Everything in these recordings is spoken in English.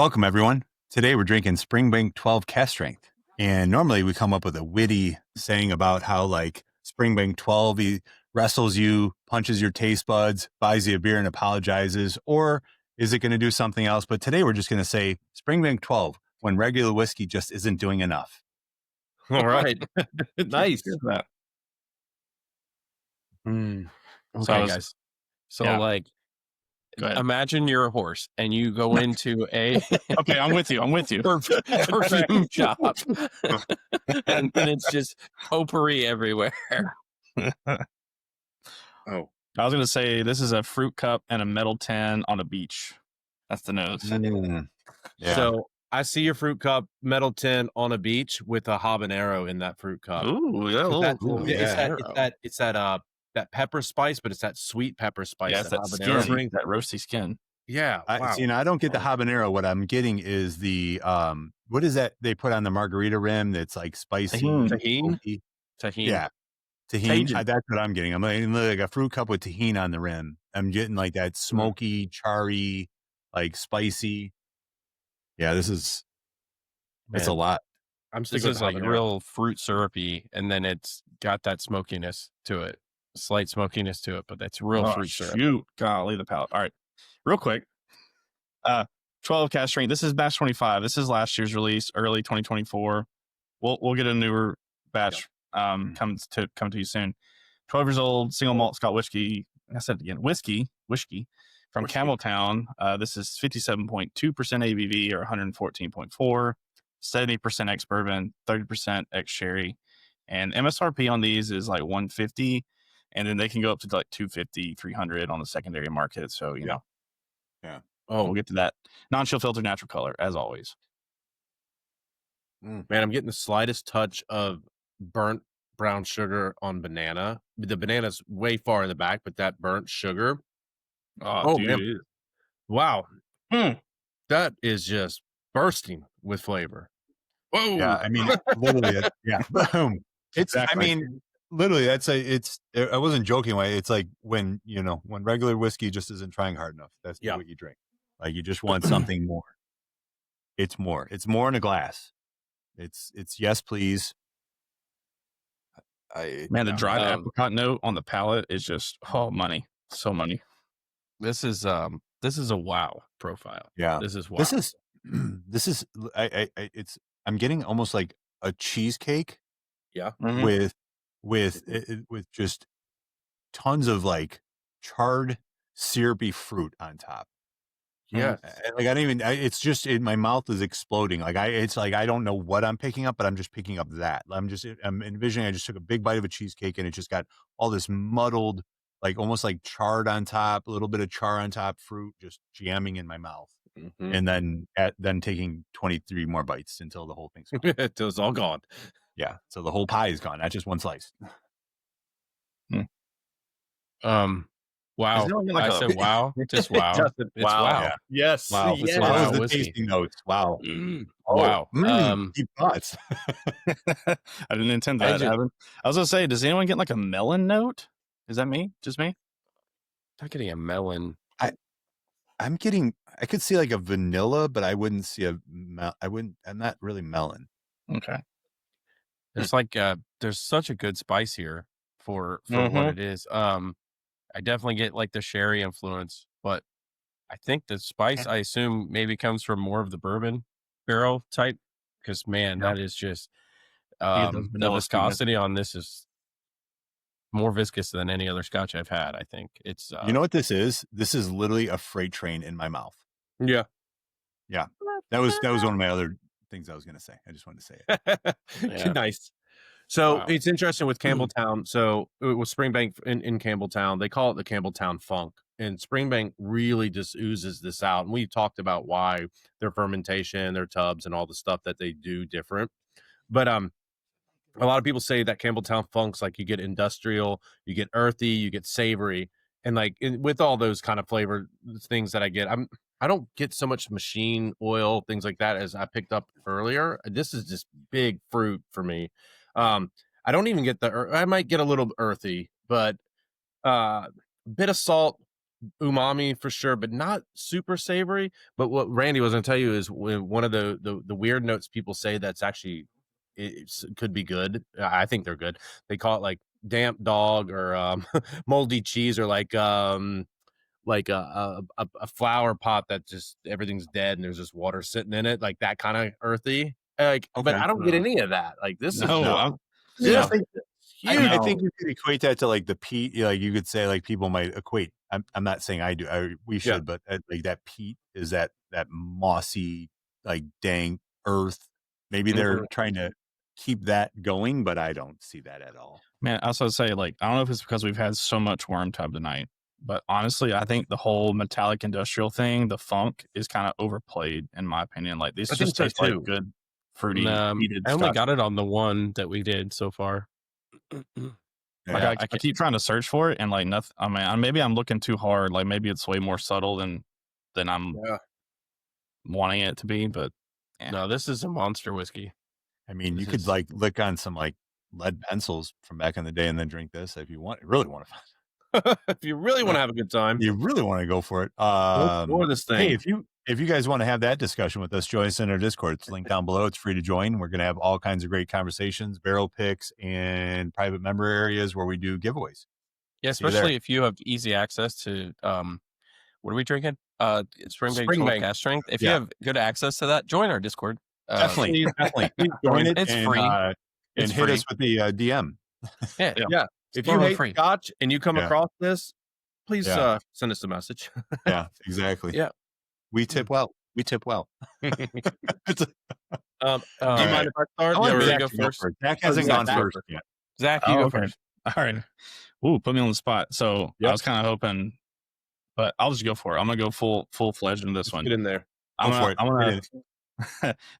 Welcome, everyone. Today we're drinking Springbank 12 Cask Strength. And normally we come up with a witty saying about how like Springbank 12 he wrestles you, punches your taste buds, buys you a beer and apologizes, or is it going to do something else? But today we're just going to say Springbank 12 when regular whiskey just isn't doing enough. All right. Nice. Here's that. Okay, guys. So Yeah. like, Go ahead. imagine you're a horse and you go into a Okay, I'm with you. perfume shop, and then it's just potpourri everywhere. Oh, I was gonna say this is a fruit cup and a metal tin on a beach. That's the nose. Yeah. So I see your fruit cup metal tin on a beach with a habanero in that fruit cup. Ooh, yeah, It's that pepper spice, but it's that sweet pepper spice. Yeah, it's that habanero skin, brings. that roasty skin. Yeah, wow. I don't get the habanero. What I'm getting is the what is that they put on the margarita rim that's like spicy? Tahini. Yeah. Tahini. That's what I'm getting. I'm getting like a fruit cup with tahini on the rim. I'm getting like that smoky, charry, like spicy. Yeah, it's a lot. This is like real fruit syrupy, and then it's got that smokiness to it, slight smokiness to it, but that's real fruit syrup. Shoot, golly, the palate. All right, real quick. 12 Cask Strength. This is batch 25. This is last year's release, early 2024. We'll get a newer batch come to you soon. 12 years old, single malt Scotch Whisky. I said it again, whiskey from Campbeltown. This is 57.2% ABV or 114.4, 70% ex bourbon, 30% ex sherry, and MSRP on these is like 150, and then they can go up to like 250, 300 on the secondary market. So you know, yeah. Oh, we'll get to that. Non-chill filtered natural color, as always. Man, I'm getting the slightest touch of burnt brown sugar on banana. The banana's way far in the back, but that burnt sugar. Oh dude. Man. Wow. That is just bursting with flavor. Whoa. Yeah, I mean, literally, boom. Exactly. I mean, literally, I wasn't joking. It's like when regular whiskey just isn't trying hard enough. That's what you drink. Like you just want something more. It's more. It's more in a glass. It's yes, please. The dried apricot note on the palate is just money. So money. This is a wow profile. Yeah. This is wow. This is I'm getting almost like a cheesecake. Yeah. With just tons of like charred syrupy fruit on top. Yeah. Like it's just my mouth is exploding. Like I don't know what I'm picking up, but I'm just picking up that. I'm envisioning I just took a big bite of a cheesecake and it just got all this muddled, like almost like charred on top, a little bit of char on top fruit just jamming in my mouth. And then taking 23 more bites until the whole thing's gone. Until it's all gone. Yeah. So the whole pie is gone, not just one slice. Wow. I said wow. Just wow. It's wow. Yeah. Yes. Wow. Yes. Wow. That was the Whiskey. tasting notes. Wow. Wow. Deep thoughts. I didn't intend that. I was gonna say, does anyone get like a melon note? Is that me? Just me? I'm getting a melon. I could see like a vanilla, but I wouldn't see I'm not really melon. Okay. There's like there's such a good spice here for what it is. I definitely get like the sherry influence, but I think the spice I assume maybe comes from more of the bourbon barrel type, because that is just the viscosity on this is more viscous than any other Scotch I've had. I think it's you know what this is? This is literally a freight train in my mouth. Yeah. That was one of my other things I was going to say. I just wanted to say it. Nice. So it's interesting with Campbeltown. So it was Springbank in Campbeltown. They call it the Campbeltown Funk, and Springbank really just oozes this out. And we talked about why their fermentation, their tubs, and all the stuff that they do different. But a lot of people say that Campbeltown Funk's like you get industrial, you get earthy, you get savory, and like with all those kind of flavor things that I get, I don't get so much machine oil, things like that, as I picked up earlier. This is just big fruit for me. I don't even get I might get a little earthy, but bit of salt, umami for sure, but not super savory. But what Randy was going to tell you is one of the weird notes people say that's actually could be good. I think they're good. They call it like damp dog or moldy cheese, or like a flower pot that just everything's dead and there's just water sitting in it, like that kind of earthy. Like, but I don't get any of that. Like this is No, I think you could equate that to like the peat. Like you could say like people might equate. I'm not saying I do. We should, but like that peat is that mossy, like dank earth. Maybe they're trying to keep that going, but I don't see that at all. Man, I also say like I don't know if it's because we've had so much worm tub tonight, but honestly, I think the whole metallic industrial thing, the funk, is kind of overplayed in my opinion. Like this just tastes like good fruity. I only got it on the one that we did so far. Like I keep trying to search for it and like nothing. I mean, maybe I'm looking too hard. Like maybe it's way more subtle than I'm wanting it to be. But no, this is a monster whiskey. I mean, you could like lick on some like lead pencils from back in the day and then drink this if you really want to. If you really want to have a good time, you really want to go for it. For this thing. Hey, if you guys want to have that discussion with us, join us in our Discord. It's linked down below. It's free to join. We're going to have all kinds of great conversations, barrel picks, and private member areas where we do giveaways. Yeah, especially if you have easy access to what are we drinking? Springbank Cask Strength. If you have good access to that, join our Discord. Definitely. Join it. It's free. And it's hit free. us with the DM. Yeah. If you hate Scotch and you come across this, please send us a message. Yeah, exactly. Yeah. We tip well. Do you mind if I start? Yeah, go first. Zach hasn't gone first yet. Zach, you go first. All right. Ooh, put me on the spot. So I was kind of hoping, but I'll just go for it. I'm gonna go full fledged in this one. Get in there.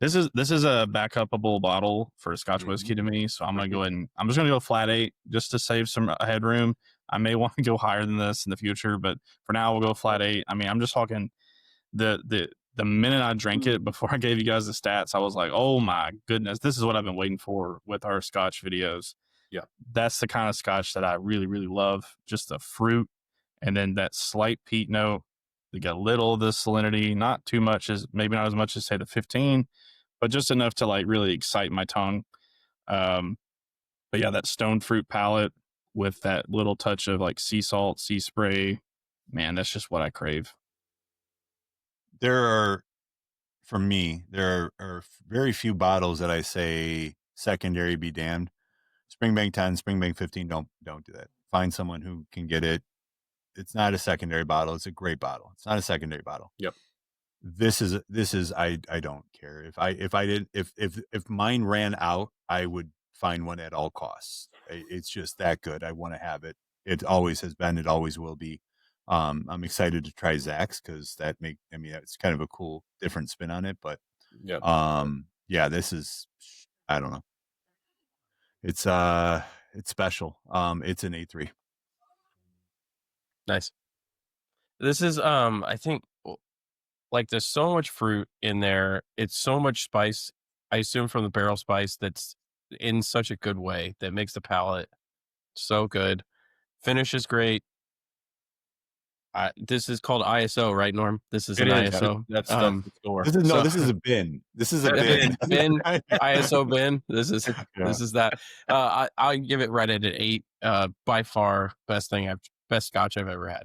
This is a back-upable bottle for Scotch whiskey to me, so I'm gonna go ahead and I'm just gonna go flat 8 just to save some headroom. I may want to go higher than this in the future, but for now we'll go flat 8. I mean, I'm just talking the minute I drank it before I gave you guys the stats, I was like, oh my goodness, this is what I've been waiting for with our Scotch videos. Yeah, that's the kind of Scotch that I really, really love. Just the fruit, and then that slight peat note. They got a little of the salinity, not too much, maybe not as much as say the 15, but just enough to like really excite my tongue. But yeah, that stone fruit palate with that little touch of like sea salt, sea spray, man, that's just what I crave. For me, there are very few bottles that I say secondary be damned. Springbank 10, Springbank 15, don't do that. Find someone who can get it. It's not a secondary bottle. It's a great bottle. It's not a secondary bottle. Yep. This is I don't care. If mine ran out, I would find one at all costs. It's just that good. I want to have it. It always has been. It always will be. I'm excited to try Zach's because it's kind of a cool different spin on it. But this is, I don't know. It's special. It's an A3. Nice. This is I think like there's so much fruit in there. It's so much spice. I assume from the barrel spice that's in such a good way that makes the palate so good. Finish is great. This is called ISO, right, Norm? This is an ISO. That's the score. This is a bin. This is a bin. ISO bin. This is that. I'll give it right at an 8. By far, best Scotch I've ever had.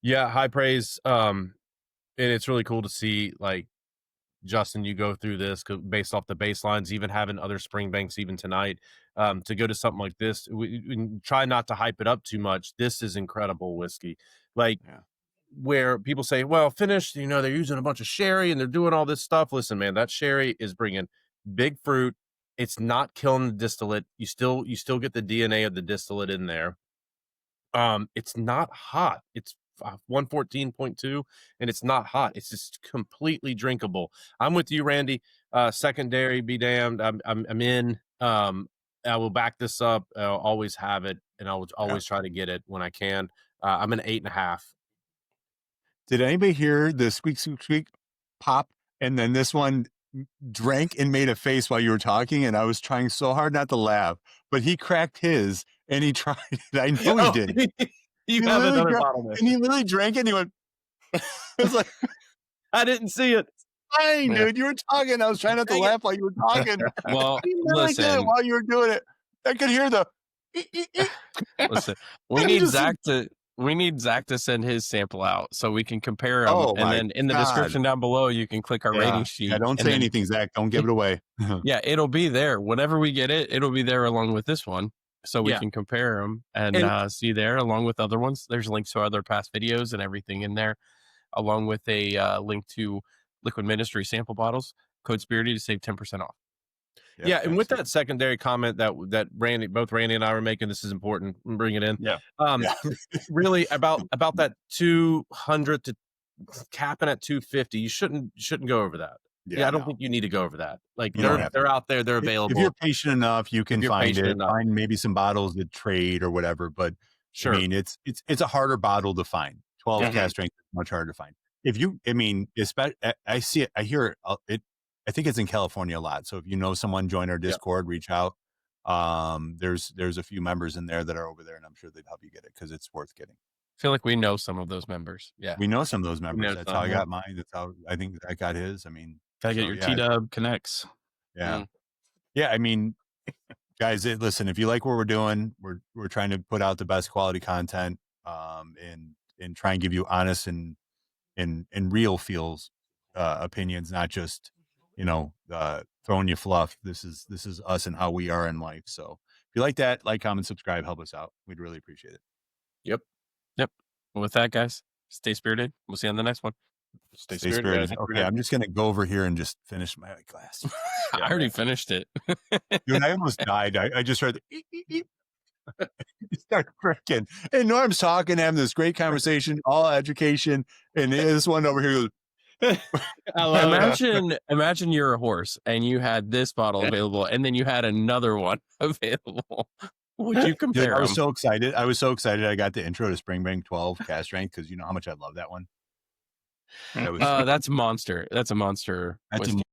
Yeah, high praise. And it's really cool to see, like, Justin, you go through this based off the baselines, even having other Springbanks even tonight, to go to something like this. We try not to hype it up too much. This is incredible whiskey. Like, where people say, well, finished, they're using a bunch of sherry and they're doing all this stuff. Listen, man, that sherry is bringing big fruit. It's not killing the distillate. You still get the DNA of the distillate in there. It's not hot. It's 114.2 and it's not hot. It's just completely drinkable. I'm with you, Randy. Secondary be damned. I'm in. I will back this up. I'll always have it, and I'll always try to get it when I can. I'm an 8.5. Did anybody hear the squeak, squeak, squeak pop? And then this one drank and made a face while you were talking, and I was trying so hard not to laugh, but he cracked his and he tried it. I know he did. You He have literally another drank- bottle there. and he literally drank it and he went, it's like, I didn't see it. fine, Yeah. dude. You were talking. I was trying not to Dang it. laugh while you were talking. Well, He literally did it listen, while you were doing it. I could hear the. listen. We And need just- Zach to. We need Zach to send his sample out so we can compare them. Oh, and my then in the God. description down below, you can click our rating sheet. Yeah, don't and say then- anything, Zach. Don't give it away. Yeah, it'll be there. Whenever we get it, it'll be there along with this one. So we Yeah. can compare them and see there along with other ones. There's links to other past videos and everything in there, along with a link to Liquid Ministry sample bottles. Code Spirity to save 10% off. Yeah, and with that secondary comment that Randy and I were making, this is important. Bring it in. Yeah. Really about that 200 to capping at 250. You shouldn't go over that. Yeah, I don't think you need to go over that. Like You don't have they're out there, they're available. If you're patient enough, you can you're find patient it. enough. Find maybe some bottles that trade or whatever. But Sure. I mean, it's a harder bottle to find. 12 Mhm. cast strength is much harder to find. If you, I mean, I see it. I hear it. I think it's in California a lot. So if you know someone, join our Discord, reach out. There's a few members in there that are over there, and I'm sure they'd help you get it because it's worth getting. I feel like we know some of those members. Yeah. We know some of those members. know That's some, how I yeah. got mine. That's how I think I got his. I mean, Gotta get so, your yeah. T-Dub connects. Yeah. Yeah. I mean, guys, listen, if you like what we're doing, we're trying to put out the best quality content, and try and give you honest and real feels, opinions, not just, throwing you fluff. This is us and how we are in life. So if you like that, like, comment, subscribe, help us out. We'd really appreciate it. Well, with that, guys, stay spirited. We'll see you on the next one. Stay Stay spirited. spirited. Okay. I'm just going to go over here and just finish my glass. I already finished it. Dude, I almost died. I just heard start drinking. And Norm's talking, having this great conversation, all education, and this one over here goes, Imagine you're a horse and you had this bottle available, and then you had another one available. Would you dude, compare I was them? so excited. I got the intro to Springbank 12 cast strength because you know how much I love that one. That was That's a monster. That's a monster. that's a whiskey.